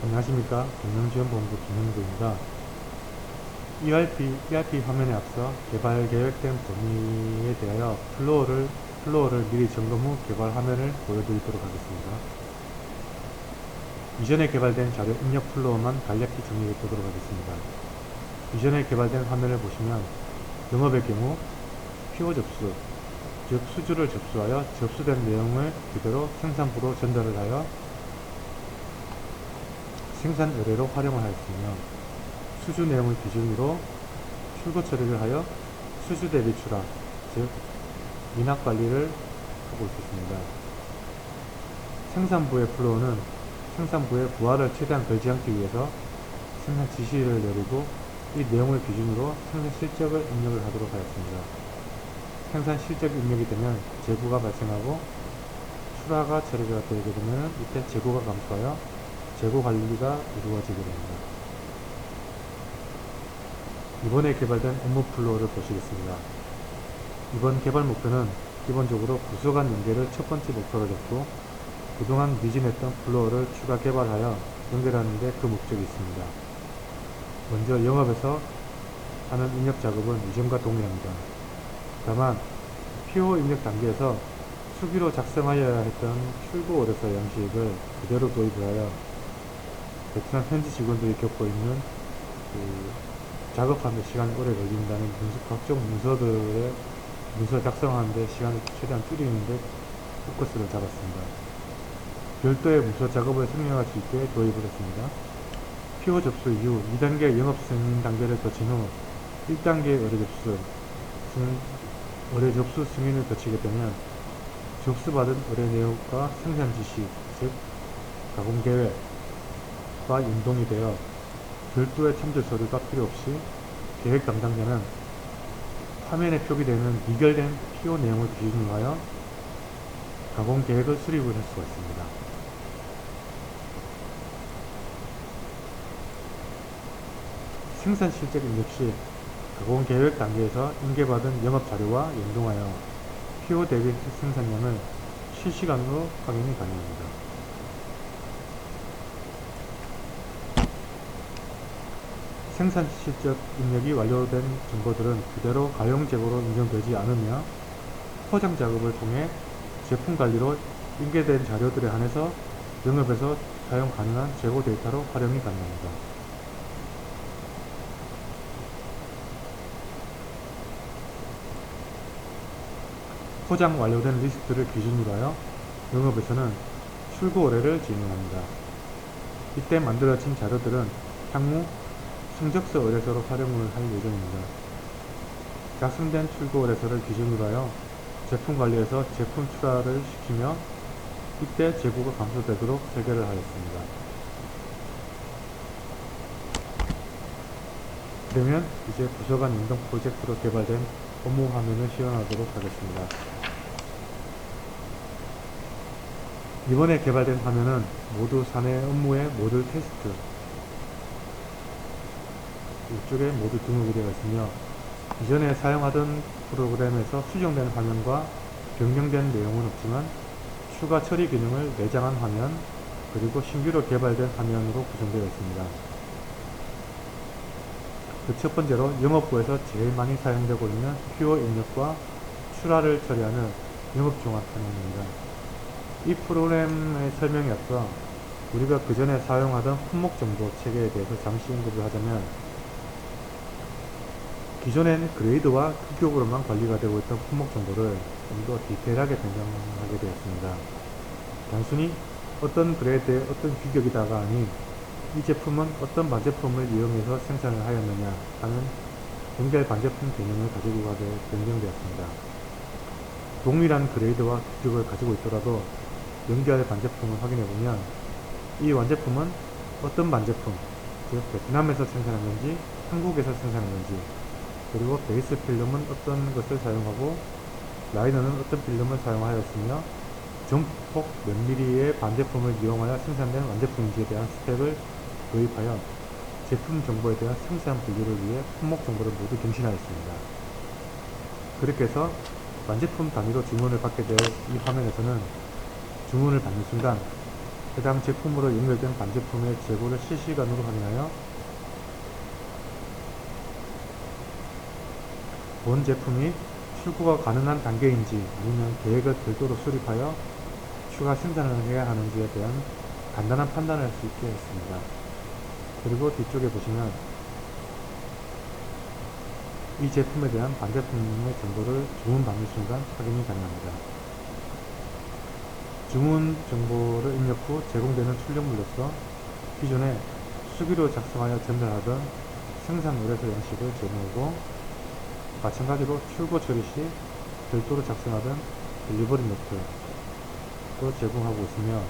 안녕하십니까. 경영지원본부 김현구입니다. ERP 화면에 앞서 개발 계획된 범위에 대하여 플로어를 미리 점검 후 개발 화면을 보여드리도록 하겠습니다. 이전에 개발된 자료 입력 플로어만 간략히 정리해 보도록 하겠습니다. 이전에 개발된 화면을 보시면 영업의 경우 PO 접수, 즉 수주를 접수하여 접수된 내용을 그대로 생산부로 전달을 하여 생산 의뢰로 활용을 하였으며, 수주 내용을 기준으로 출고 처리를 하여 수주 대비 출하, 즉 미납 관리를 하고 있었습니다. 생산부의 플로우는 생산부의 부하를 최대한 걸지 않기 위해서 생산 지시를 내리고 이 내용을 기준으로 생산 실적을 입력을 하도록 하였습니다. 생산 실적 입력이 되면 재고가 발생하고 출하가 처리가 되게 되면 이때 재고가 감소하여 재고 관리가 이루어지게 됩니다. 이번에 개발된 업무 플로우를 보시겠습니다. 이번 개발 목표는 기본적으로 부서 간 연계를 첫 번째 목표로 잡고 그동안 미진했던 플로우를 추가 개발하여 연결하는 데 그 목적이 있습니다. 먼저 영업에서 하는 입력 작업은 이전과 동일합니다. 다만 PO 입력 단계에서 수기로 작성하여야 했던 출고 의뢰서 양식을 그대로 도입을 하여 베트남 현지 직원들이 겪고 있는 작업하는데 시간이 오래 걸린다는 각종 문서 작성하는데 시간을 최대한 줄이는데 포커스를 잡았습니다. 별도의 문서 작업을 생략할 수 있게 도입을 했습니다. PO 접수 이후 2단계 영업 승인 단계를 거친 후 1단계 의뢰 접수 승인을 거치게 되면 접수받은 의뢰 내용과 생산 지시, 즉 가공 계획 과 연동이 되어 별도의 첨부 서류가 필요 없이 계획 담당자는 화면에 표기되는 미결된 PO 내용을 기준으로 하여 가공 계획을 수립을 할 수가 있습니다. 생산 실적 입력 시 가공 계획 단계에서 인계받은 영업 자료와 연동하여 PO 대비 생산량을 실시간으로 확인이 가능합니다. 생산 실적 입력이 완료된 정보들은 그대로 가용 재고로 인정되지 않으며 포장 작업을 통해 제품 관리로 인계된 자료들에 한해서 영업에서 사용 가능한 재고 데이터로 활용이 가능합니다. 포장 완료된 리스트를 기준으로 하여 영업에서는 출고 의뢰를 진행합니다. 이때 만들어진 자료들은 향후 성적서 의뢰서로 활용을 할 예정입니다. 작성된 출고 의뢰서를 기준으로 하여 제품 관리에서 제품 출하를 시키며 이때 재고가 감소되도록 설계를 하였습니다. 그러면 이제 부서간 연동 프로젝트로 개발된 업무 화면을 시연하도록 하겠습니다. 이번에 개발된 화면은 모두 사내 업무의 모듈 테스트, 이쪽에 모두 등록이 되어 있으며 이전에 사용하던 프로그램에서 수정된 화면과 변경된 내용은 없지만 추가 처리 기능을 내장한 화면, 그리고 신규로 개발된 화면으로 구성되어 있습니다. 그 첫 번째로 영업부에서 제일 많이 사용되고 있는 PO 입력과 출하를 처리하는 영업종합 화면입니다. 이 프로그램의 설명에 앞서 우리가 그 전에 사용하던 품목정보 체계에 대해서 잠시 언급을 하자면, 기존엔 그레이드와 규격으로만 관리가 되고 있던 품목정보를 좀 더 디테일하게 변경하게 되었습니다. 단순히 어떤 그레이드의 어떤 규격이다가 아닌 이 제품은 어떤 반제품을 이용해서 생산을 하였느냐 하는 연결 반제품 개념을 가지고 가게 변경되었습니다. 동일한 그레이드와 규격을 가지고 있더라도 연결 반제품을 확인해보면 이 완제품은 어떤 반제품, 즉 베트남에서 생산한 건지 한국에서 생산한 건지, 그리고 베이스 필름은 어떤 것을 사용하고 라이너는 어떤 필름을 사용하였으며 전폭 몇 미리의 반제품을 이용하여 생산된 완제품인지에 대한 스펙을 도입하여 제품 정보에 대한 상세한 분류를 위해 품목 정보를 모두 갱신하였습니다. 그렇게 해서 완제품 단위로 주문을 받게 될 이 화면에서는 주문을 받는 순간 해당 제품으로 연결된 반제품의 재고를 실시간으로 확인하여 본 제품이 출고가 가능한 단계인지 아니면 계획을 별도로 수립하여 추가 생산을 해야 하는지에 대한 간단한 판단을 할 수 있게 했습니다. 그리고 뒤쪽에 보시면 이 제품에 대한 반제품의 정보를 주문받는 순간 확인이 가능합니다. 주문 정보를 입력 후 제공되는 출력물로서 기존에 수기로 작성하여 전달하던 생산 의뢰서 양식을 제공하고, 마찬가지로 출고 처리 시 별도로 작성하던 딜리버리 노트도 제공하고 있으며,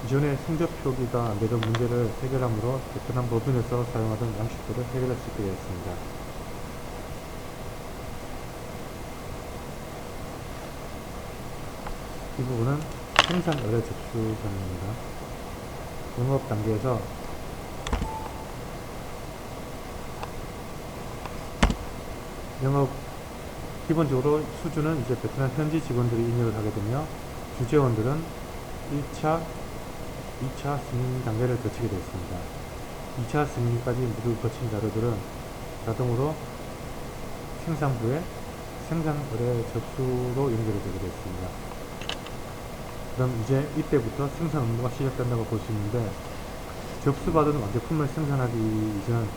이전에 성적 표기가 안되던 문제를 해결함으로 베트남 법인에서 사용하던 양식들을 해결할 수 있게 되었습니다. 이 부분은 생산 의뢰 접수 전입니다. 영업 단계에서 영업 기본적으로 수주는 이제 베트남 현지 직원들이 입력을 하게 되며, 주재원들은 1차, 2차 승인 단계를 거치게 되었습니다. 2차 승인까지 모두 거친 자료들은 자동으로 생산부에 생산 의뢰 접수로 연결이 되게 되었습니다. 그럼 이제 이때부터 생산 업무가 시작된다고 볼 수 있는데, 접수받은 완제품을 생산하기 이전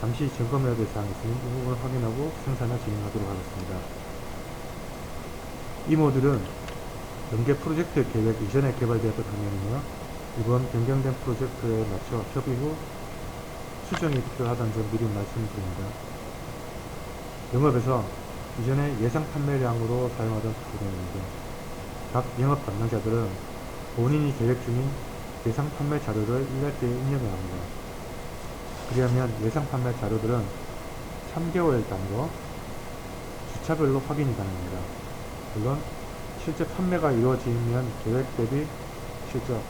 잠시 점검해야 될 사항이 있으니 이 부분을 확인하고 생산을 진행하도록 하겠습니다. 이 모듈은 연계 프로젝트 계획 이전에 개발되었던 화면이며, 이번 변경된 프로젝트에 맞춰 협의 후 수정이 필요하다는 점 미리 말씀드립니다. 영업에서 이전에 예상 판매량으로 사용하던 프로그램입니다. 각 영업 담당자들은 본인이 계획 중인 예상 판매 자료를 일괄되이 입력을 합니다. 그리하면 예상 판매 자료들은 3개월 단위로 주차별로 확인이 가능합니다. 물론 실제 판매가 이루어지면 계획 대비 실적,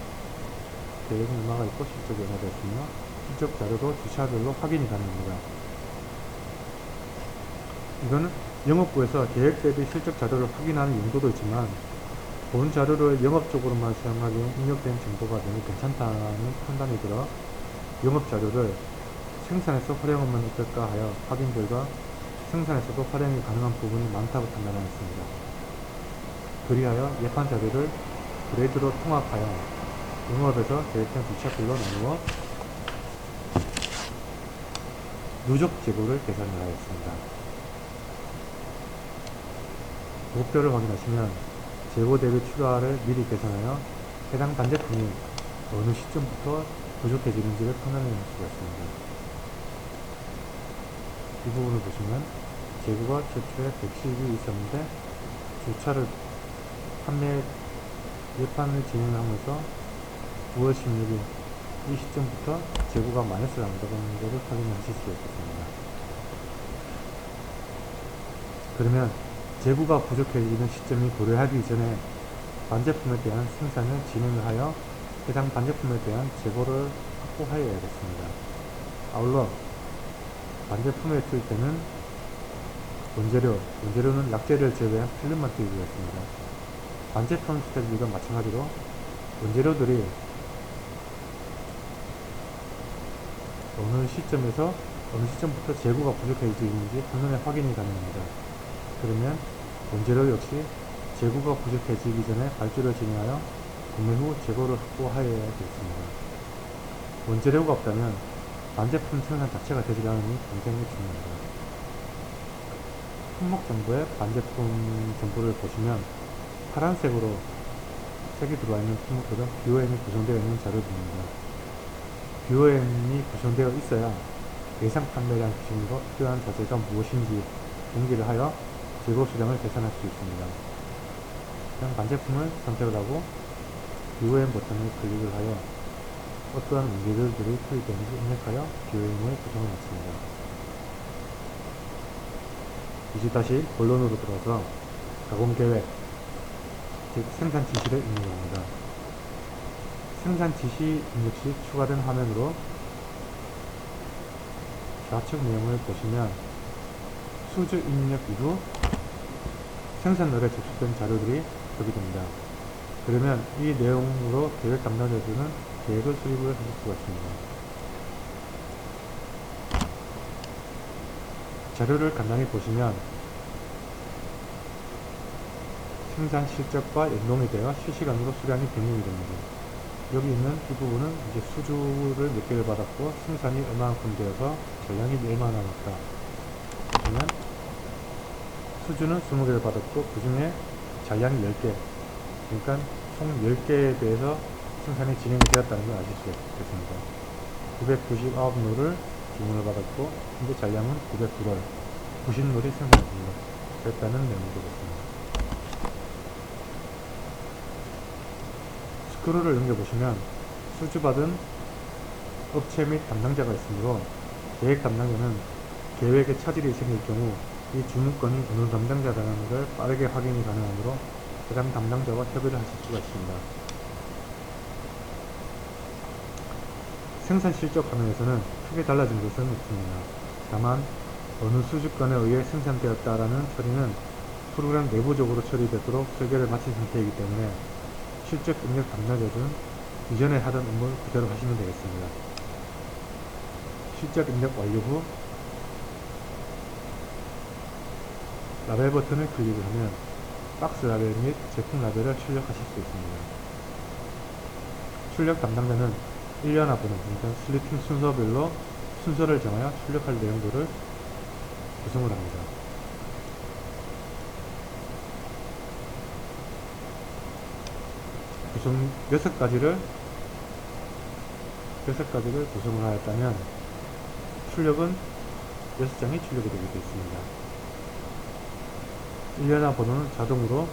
계획은 얼마가 있고 실적이 얼마가 있으며 실적 자료도 주차별로 확인이 가능합니다. 이거는 영업부에서 계획 대비 실적 자료를 확인하는 용도도 있지만, 본 자료를 영업적으로만 사용하기에 입력된 정보가 너무 괜찮다는 판단이 들어 영업 자료를 생산에서 활용하면 어떨까 하여 확인 결과 생산에서도 활용이 가능한 부분이 많다고 판단하였습니다. 그리하여 예판 자료를 그레이드로 통합하여 영업에서 계획된 부착별로 나누어 누적 재고를 계산을 하였습니다. 목표를 확인하시면 재고 대비 추가를 미리 계산하여 해당 반제품이 어느 시점부터 부족해지는지를 판단해 볼 수가 있습니다. 이 부분을 보시면 재고가 최초에 110이 있었는데 주차를 판매 예판을 진행하면서 9월 16일 이 시점부터 재고가 마이너스를 한다는 것을 확인하실 수 있겠습니다. 그러면 재고가 부족해지는 시점이 고려하기 전에 반제품에 대한 생산을 진행을 하여 해당 반제품에 대한 재고를 확보하여야겠습니다. 아울러 반제품에 쓸 때는 원재료는 약재를 제외한 필름만 쓰기로 했습니다. 반제품 스텝과 마찬가지로 원재료들이 어느 시점부터 재고가 부족해지는지 한눈에 확인이 가능합니다. 그러면 원재료 역시 재고가 부족해지기 전에 발주를 진행하여 구매 후 재고를 확보하여야 되겠습니다. 원재료가 없다면 반제품 생산 자체가 되지 않으니 굉장히 중요합니다. 품목 정보의 반제품 정보를 보시면 파란색으로 색이 들어와 있는 품목들은 BOM이 구성되어 있는 자료들입니다. BOM이 구성되어 있어야 예상 판매량 기준으로 필요한 자재가 무엇인지 공개를 하여 재고 수량을 계산할 수 있습니다. 그냥 반제품을 선택을 하고 BOM 버튼을 클릭을 하여 어떠한 원재료들이 투입되는지 입력하여 BOM의 구성을 마칩니다. 이제 다시 본론으로 들어가서 가공계획, 즉 생산 지시를 입력합니다. 생산 지시 입력 시 추가된 화면으로 좌측 내용을 보시면 수주 입력 이후 생산 의뢰 접수된 자료들이 표기됩니다. 그러면 이 내용으로 계획 담당자들은 계획을 수립을 하실 수가 있습니다. 자료를 간단히 보시면 생산 실적과 연동이 되어 실시간으로 수량이 변경이 됩니다. 여기 있는 이 부분은 이제 수주를 몇 개를 받았고 생산이 얼마만큼 되어서 전량이 얼마나 남았다. 보시면 수주는 20개를 받았고 그 중에 잔량이 10개, 그러니까 총 10개에 대해서 생산이 진행이 되었다는 걸 아실 수 있겠습니다. 999롤을 주문을 받았고 현재 잔량은 909롤, 90롤이 생산이 됐다는 내용이 되겠습니다. 스크롤을 넘겨보시면 수주받은 업체 및 담당자가 있으므로 계획 담당자는 계획에 차질이 생길 경우 이 주문건이 어느 담당자라는 걸 빠르게 확인이 가능하므로 해당 담당자와 협의를 하실 수가 있습니다. 생산 실적 화면에서는 크게 달라진 것은 없습니다. 다만 어느 수주건에 의해 생산되었다라는 처리는 프로그램 내부적으로 처리되도록 설계를 마친 상태이기 때문에 실적 입력 담당자들은 이전에 하던 업무를 그대로 하시면 되겠습니다. 실적 입력 완료 후 라벨 버튼을 클릭을 하면 박스 라벨 및 제품 라벨을 출력하실 수 있습니다. 출력 담당자는 1년화 번호, 그러니까 슬리팅 순서별로 순서를 정하여 출력할 내용들을 구성을 합니다. 구성 6가지를 구성을 하였다면 출력은 6장이 출력이 되게 되어 있습니다. 1년화 번호는 자동으로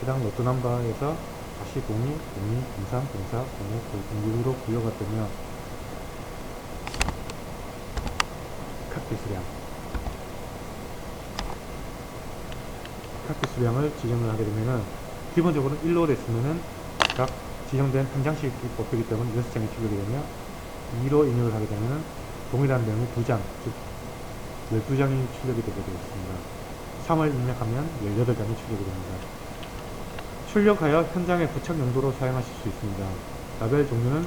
해당 로또 넘버에서 다시 02, 02, 03, 04, 05, 06으로 분류가 되며 카피 수량을 지정을 하게 되면은 기본적으로 1로 됐으면은 각 지정된 한 장씩 뽑히기 때문에 6장이 출력이 되며 2로 입력을 하게 되면은 동일한 내용이 2장, 즉 12장이 출력이 되게 되어 있습니다. 3을 입력하면 18장이 출력이 됩니다. 출력하여 현장의 부착 용도로 사용하실 수 있습니다. 라벨 종류는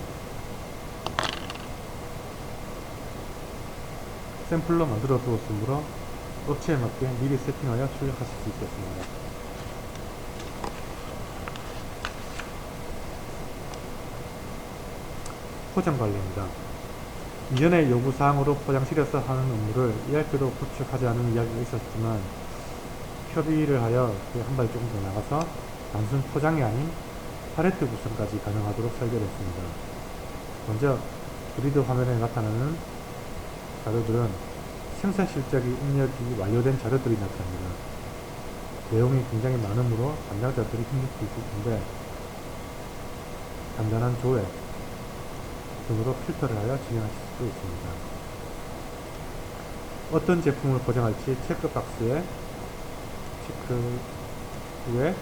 샘플로 만들어 두었으므로 업체에 맞게 미리 세팅하여 출력하실 수 있겠습니다. 포장 관리입니다. 이전의 요구사항으로 포장실에서 하는 업무를 ERP로 구축하자는 이야기가 있었지만 협의를 하여 한 발 조금 더 나가서 단순 포장이 아닌 팔레트 구성까지 가능하도록 설계했습니다. 먼저 그리드 화면에 나타나는 자료들은 생산 실적이 입력이 완료된 자료들이 나타납니다. 내용이 굉장히 많으므로 담당자들이 힘들 수 있을 텐데 간단한 조회 등으로 필터를 하여 진행하실 수 있습니다. 어떤 제품을 포장할지 체크박스에 체크 후에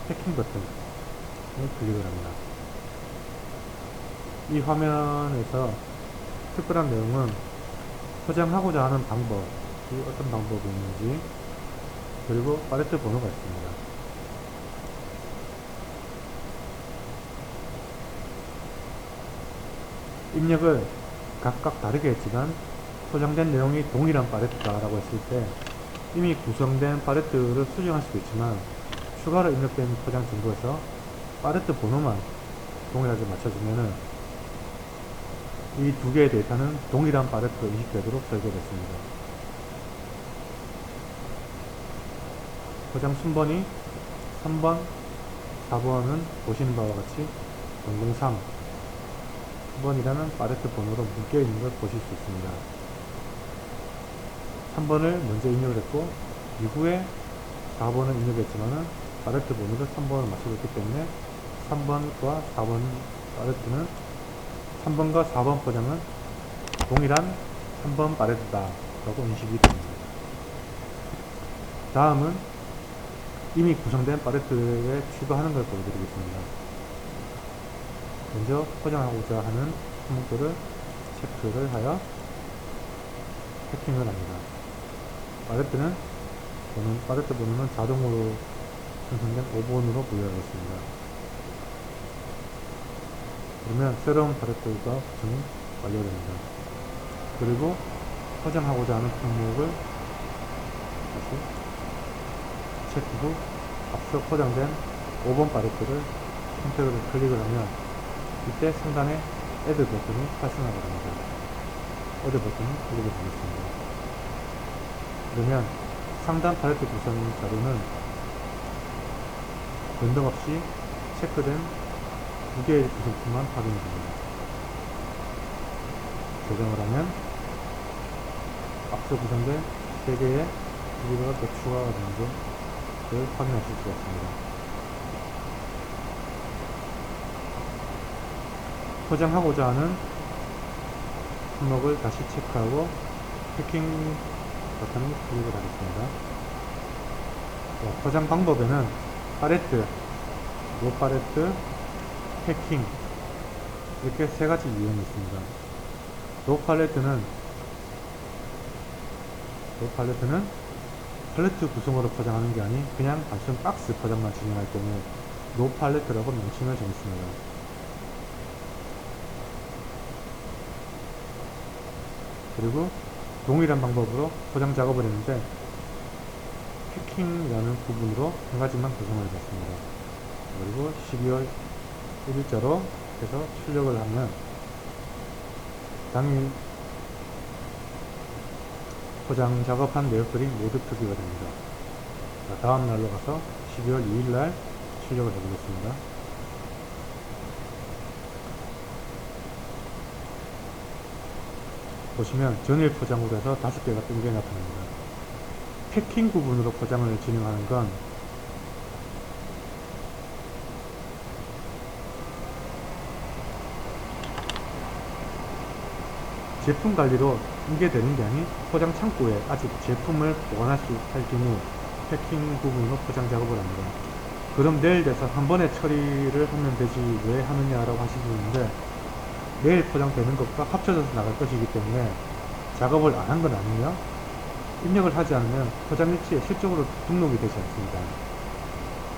패킹 버튼을 클릭을 합니다. 이 화면에서 특별한 내용은 포장하고자 하는 방법이 어떤 방법이 있는지, 그리고 팔레트 번호가 있습니다. 입력을 각각 다르게 했지만 포장된 내용이 동일한 팔레트다라고 했을 때 이미 구성된 팔레트를 수정할 수도 있지만 추가로 입력된 포장 정보에서 팔레트 번호만 동일하게 맞춰주면은 이 두 개의 데이터는 동일한 팔레트로 인식되도록 설계됐습니다. 포장 순번이 3번, 4번은 보시는 바와 같이 003번이라는 팔레트 번호로 묶여있는 걸 보실 수 있습니다. 3번을 먼저 입력을 했고 이후에 4번을 입력했지만은 팔레트 번호를 3번을 맞춰줬기 때문에 3번과 4번 팔레트는 3번과 4번 포장은 동일한 3번 팔레트다 라고 인식이 됩니다. 다음은 이미 구성된 팔레트에 추가하는 걸 보여드리겠습니다. 먼저 포장하고자 하는 품목들을 체크를 하여 패킹을 합니다. 팔레트 번호는 자동으로 생성된 5번으로 분류하겠습니다. 그러면 새로운 팔레트가 구성이 완료됩니다. 그리고 포장하고자 하는 품목을 다시 체크 후 앞서 포장된 5번 팔레트를 선택을 클릭을 하면 이때 상단에 Add 버튼이 활성화가 됩니다. Add 버튼을 클릭해 보겠습니다. 그러면 상단 팔레트 구성 자료는 변동 없이 체크된 2개의 구성품만 확인이 됩니다. 조정을 하면 앞서 구성된 3개의 구비가 또 추가가 되는 것을 확인하실 수가 있습니다. 포장하고자 하는 품목을 다시 체크하고 패킹 버튼을 클릭을 하겠습니다. 포장 방법에는 팔레트, 노 팔레트, 패킹 이렇게 3가지 유형이 있습니다. 노 팔레트는 팔레트 구성으로 포장하는 게 아닌 그냥 단순 박스 포장만 진행할 경우 노 팔레트라고 명칭을 정했습니다. 그리고 동일한 방법으로 포장 작업을 했는데 패킹이라는 부분으로 한 가지만 구성을 해봤습니다. 그리고 12월 1일자로 해서 출력을 하면 당일 포장 작업한 내역들이 모두 표기가 됩니다. 자, 다음 날로 가서 12월 2일날 출력을 해보겠습니다. 보시면 전일 포장으로 해서 5개가 뜬 게 나타납니다. 패킹 부분으로 포장을 진행하는 건 제품 관리로 인계되는 게 아닌 포장 창고에 아직 제품을 보관할 수 할 경우 패킹 부분으로 포장 작업을 합니다. 그럼 내일 돼서 한 번에 처리를 하면 되지 왜 하느냐라고 하실 수 있는데 내일 포장되는 것과 합쳐져서 나갈 것이기 때문에 작업을 안 한 건 아니며 입력을 하지 않으면 포장일지에 실적으로 등록이 되지 않습니다.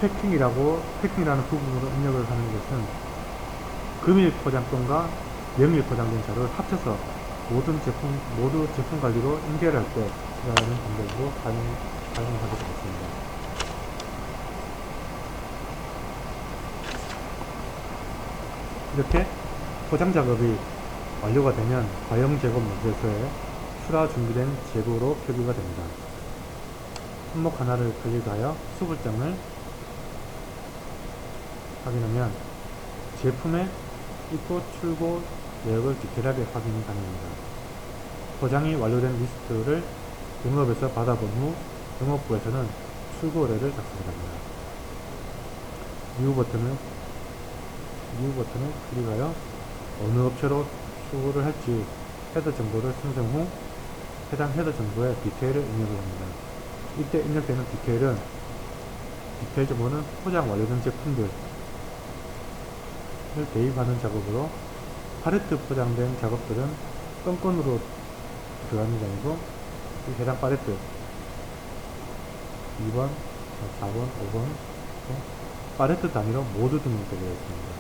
패킹이라는 부분으로 입력을 하는 것은 금일 포장권과 명일 포장된 자료를 합쳐서 모두 제품 관리로 인계를 할 때 사용하는 방법으로 사용하게 되겠습니다. 이렇게 포장 작업이 완료가 되면 과형 제거 문제서에 출하 준비된 재고로 표기가 됩니다. 품목 하나를 클릭하여 수불장을 확인하면 제품의 입고 출고 내역을 디테일하게 확인이 가능합니다. 포장이 완료된 리스트를 영업에서 받아본 후 영업부에서는 출고 의뢰를 작성합니다. 뉴 버튼을 클릭하여 어느 업체로 출고를 할지 헤더 정보를 생성 후 해당 헤더 정보에 디테일을 입력을 합니다. 이때 입력되는 디테일 정보는 포장 완료된 제품들을 대입하는 작업으로 팔레트 포장된 작업들은 건건으로 들어가는 게 아니고 해당 팔레트 2번, 4번, 5번 팔레트 단위로 모두 등록되어 있습니다.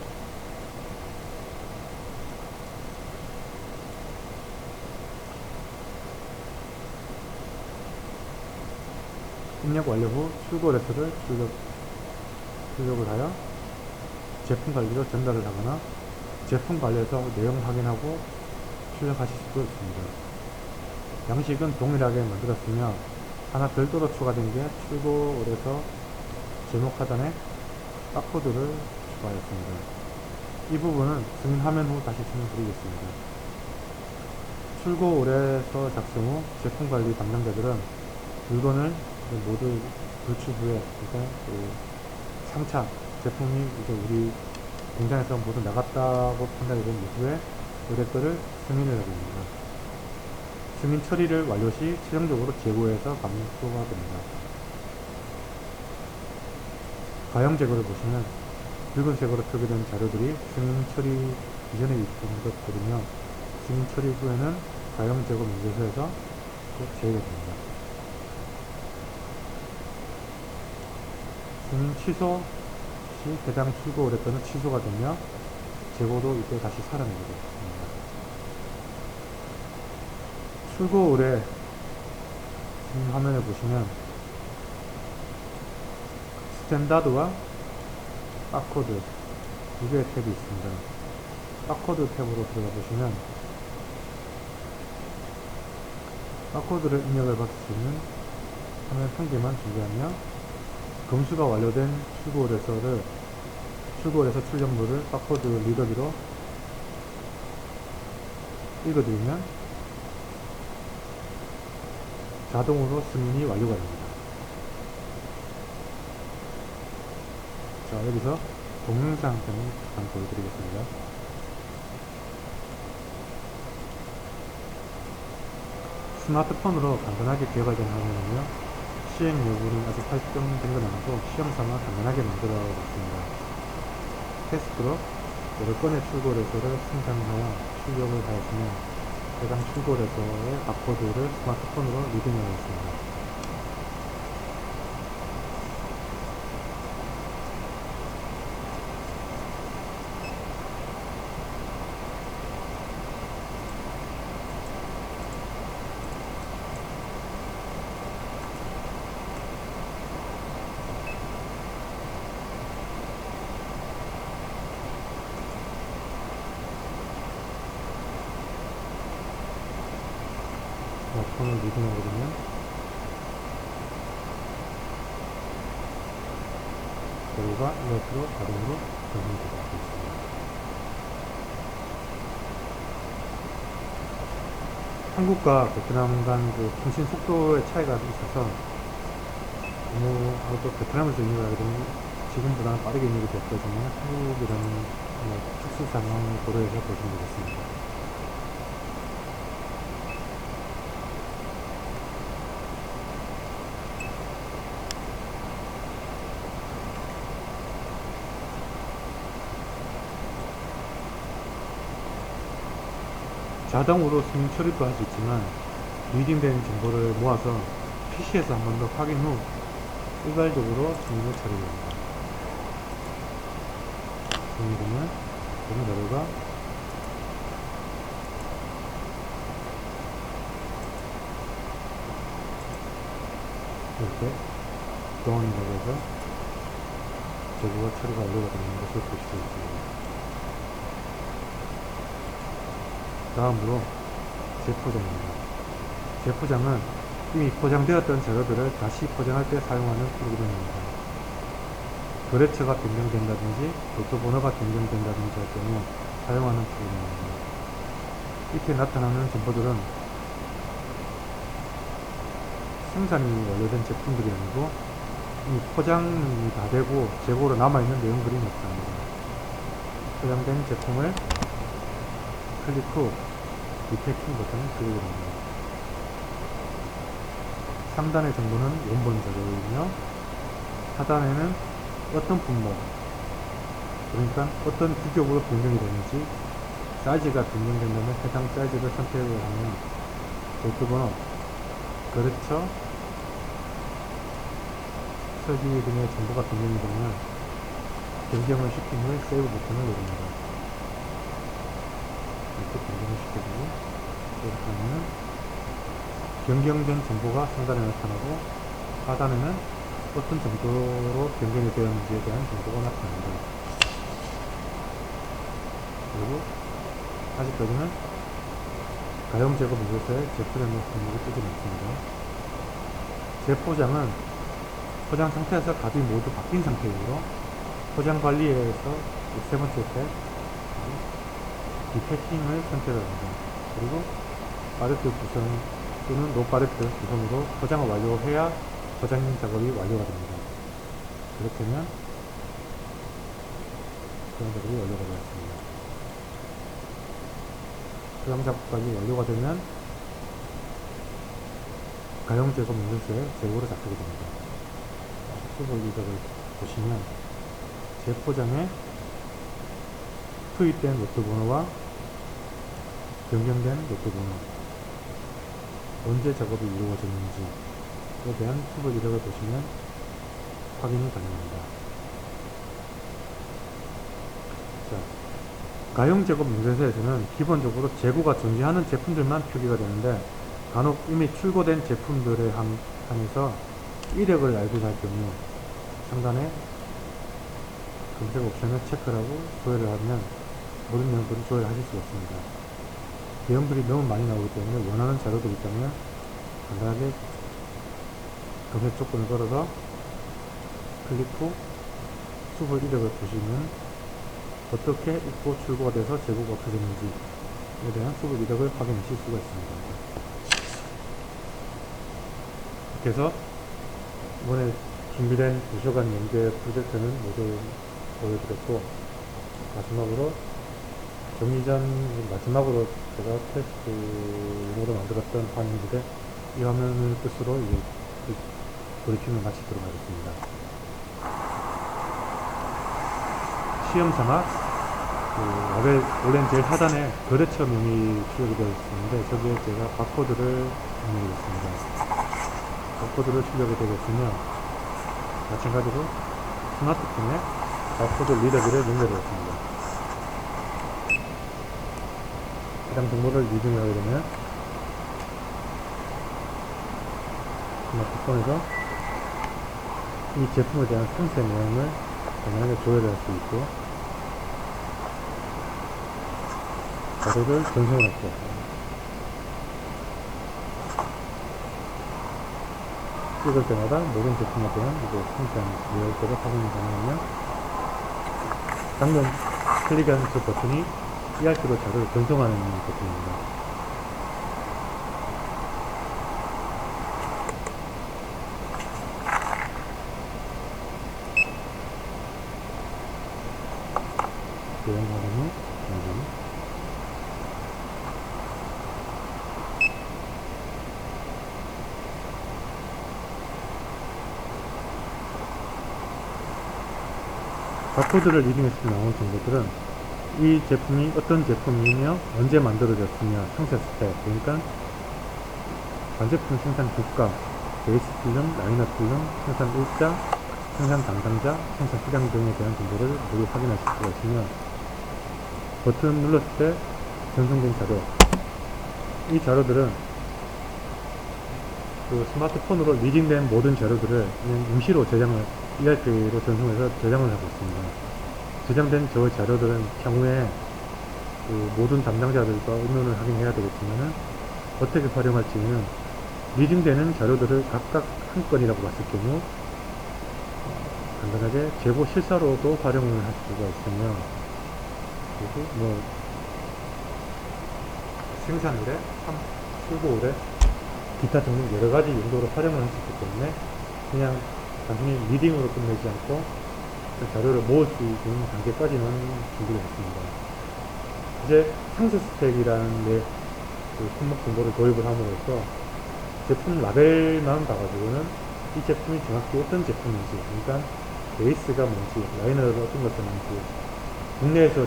입력 완료 후 출고 레터를 출력을 하여 제품 관리로 전달을 하거나 제품 관리에서 내용 확인하고 출력하실 수도 있습니다. 양식은 동일하게 만들었으며 하나 별도로 추가된 게 출고 의뢰서 제목 하단에 바코드를 추가하였습니다. 이 부분은 승인 화면 후 다시 설명드리겠습니다. 출고 의뢰서 작성 후 제품 관리 담당자들은 물건을 모두 불출 후에 상차 제품이 이제 우리 공장에서 모두 나갔다고 판단이 된 이후에 의뢰서를 승인을 하게 됩니다. 승인 처리를 완료 시 최종적으로 재고에서 감소가 됩니다. 과형 제거를 보시면 붉은색으로 표기된 자료들이 승인 처리 이전에 있던 것들이며 승인 처리 후에는 과형 제거 문제서에서 제외가 됩니다. 승인 취소 시 해당 출고 의뢰건은 취소가 되며 재고도 이때 다시 살아나게 되었습니다. 출고 의뢰 화면을 보시면 스탠다드와 바코드 두 개의 탭이 있습니다. 바코드 탭으로 들어가 보시면 바코드를 입력을 받을 수 있는 화면 한 개만 준비하며 검수가 완료된 출고에서 출력물을 바코드 리더기로 읽어드리면 자동으로 승인이 완료가 됩니다. 자, 여기서 동영상 한번 보여드리겠습니다. 스마트폰으로 간단하게 개발된 화면이며 시행 여부는 아직 설정된 건 아니고 시험삼아 간단하게 만들어 봤습니다. 테스트로 여러 건의 출고래서를 생산하여 출력을 하였으며 해당 출고래서의 바코드를 스마트폰으로 리딩하였습니다. 스마트폰을 리딩하거든요. 결과 이것으로 자동으로 변경이 되고 있습니다. 한국과 베트남 간 그 통신 속도의 차이가 있어서 또 베트남에서 입력을 하게 되면 지금보다는 빠르게 입력이 됐거든요. 한국이라는 특수 상황을 고려해서 보시면 되겠습니다. 자동으로 승인 처리도 할 수 있지만 리딩된 정보를 모아서 PC에서 한 번 더 확인 후 일괄적으로 승인을 처리합니다. 승인되면 보는 자료가 이렇게 동원이라고 해서 재고가 처리가 완료가 되는 것을 볼 수 있습니다. 다음으로 재포장입니다. 재포장은 이미 포장되었던 재료들을 다시 포장할 때 사용하는 프로그램입니다. 거래처가 변경된다든지 로또 번호가 변경된다든지 할 경우 사용하는 프로그램입니다. 이렇게 나타나는 정보들은 생산이 완료된 제품들이 아니고 이미 포장이 다 되고 재고로 남아있는 내용들이 나타납니다. 포장된 제품을 클릭 후 리패킹 버튼을 클릭을 합니다. 상단의 정보는 원본 자료이며 하단에는 어떤 품목, 그러니까 어떤 규격으로 변경이 되는지 사이즈가 변경된다면 해당 사이즈를 선택을 하면 로또 번호, 거래처, 설계 등의 정보가 변경이 되면 변경을 시킨 후에 세이브 버튼을 누릅니다. 이렇게 변경을 시켜주고 이렇게 하면 변경된 정보가 상단에 나타나고 하단에는 어떤 정도로 변경이 되었는지에 대한 정보가 나타납니다. 그리고 아직까지는 가용 제거 문제서의 재포장 목록이 뜨지 않습니다. 재포장은 포장 상태에서 값이 모두 바뀐 상태이므로 포장 관리에서 세 번째 탭 리패킹을 선택을 합니다. 그리고 파레트 구성 또는 노 파레트 구성으로 포장을 완료해야 포장 작업이 완료가 됩니다. 그렇게 하면 포장 작업이 완료가 되었습니다. 포장 작업까지 완료가 되면 가용 제거 문서에 재고로 잡히게 됩니다. 수보 리더를 보시면 재포장에 투입된 로또 번호와 변경된 로또 번호, 언제 작업이 이루어졌는지에 대한 투보 리더를 보시면 확인이 가능합니다. 자, 가용 제곱 명세서에서는 기본적으로 재고가 존재하는 제품들만 표기가 되는데 간혹 이미 출고된 제품들에 한해서 이력을 알고자 할 경우 상단에 검색 옵션을 체크를 하고 조회를 하면 모든 내용들을 조회를 하실 수가 있습니다. 내용들이 너무 많이 나오기 때문에 원하는 자료들이 있다면 간단하게 검색 조건을 걸어서 클릭 후 수불 이력을 보시면 어떻게 입고 출고가 돼서 재고가 없어졌는지에 대한 수불 이력을 확인하실 수가 있습니다. 이렇게 해서 이번에 준비된 부쇼간 연계 프로젝트는 모두 보여드렸고, 마지막으로 마지막으로 제가 테스트용으로 만들었던 화면인데 이 화면을 끝으로 이제 브리핑을 마치도록 하겠습니다. 시험 삼아 라벨 원래는 제일 하단에 거래처명이 출력이 되어 있었는데 저기에 제가 바코드를 입력하겠습니다. 바코드를 출력이 되겠으며 마찬가지로 스마트폰에 바코드 리더기를 연결되었습니다. 해당 정보를 리딩을 하게 되면 스마트폰에서 이 제품에 대한 상세 내용을 간단하게 조회를 할 수 있고 자료를 전송을 할 수 있습니다. 찍을 때마다 모든 제품에 대한 이제 상세한 내용들을 확인이 가능하며 방금 클릭한 저 버튼이 ERP로 자료를 전송하는 버튼입니다. 대형 화면이 여기 바코드를 리딩했을 때 나온 정보들은 이 제품이 어떤 제품이며 언제 만들어졌으며 상세 스펙, 그러니까 완제품 생산 국가, 베이스 필름, 라인업 필름, 생산 일자, 생산 담당자, 생산 수량 등에 대한 정보를 모두 확인하실 수가 있으며 버튼 눌렀을 때 전송된 자료, 이 자료들은 그 스마트폰으로 리딩된 모든 자료들을 그냥 임시로 저장을 ERP로 전송해서 저장을 하고 있습니다. 저장된 저 자료들은 향후에 그 모든 담당자들과 의논을 하긴 해야 되겠지만은 어떻게 활용할지는 리딩되는 자료들을 각각 한 건이라고 봤을 경우 간단하게 재고 실사로도 활용을 할 수가 있으며, 그리고 뭐 생산일에, 출고일에 기타 등등 여러가지 용도로 활용을 할 수 있기 때문에 그냥 단순히 리딩으로 끝내지 않고 그 자료를 모을 수 있는 단계까지는 준비를 했습니다. 이제 상세 스펙이라는 그 품목 정보를 도입을 함으로써 제품 라벨만 봐가지고는 이 제품이 정확히 어떤 제품인지, 그러니까 베이스가 뭔지, 라이너를 어떤 것을 쓰는지, 국내에서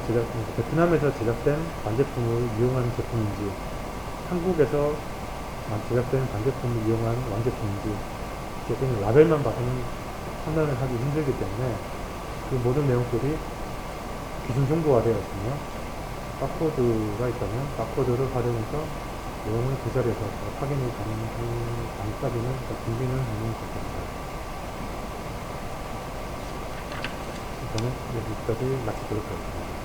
베트남에서 제작된 반제품을 이용한 제품인지, 한국에서 제작된 반제품을 이용한 완제품인지, 그냥 라벨만 봐서는 판단을 하기 힘들기 때문에 그 모든 내용들이 기준 정보가 되어 있으며 바코드가 있다면 바코드를 활용해서 내용을 그 자리에서 확인이 가능한 단까지는 준비는 하면 좋겠습니다. 일단은 여기까지 마치도록 하겠습니다.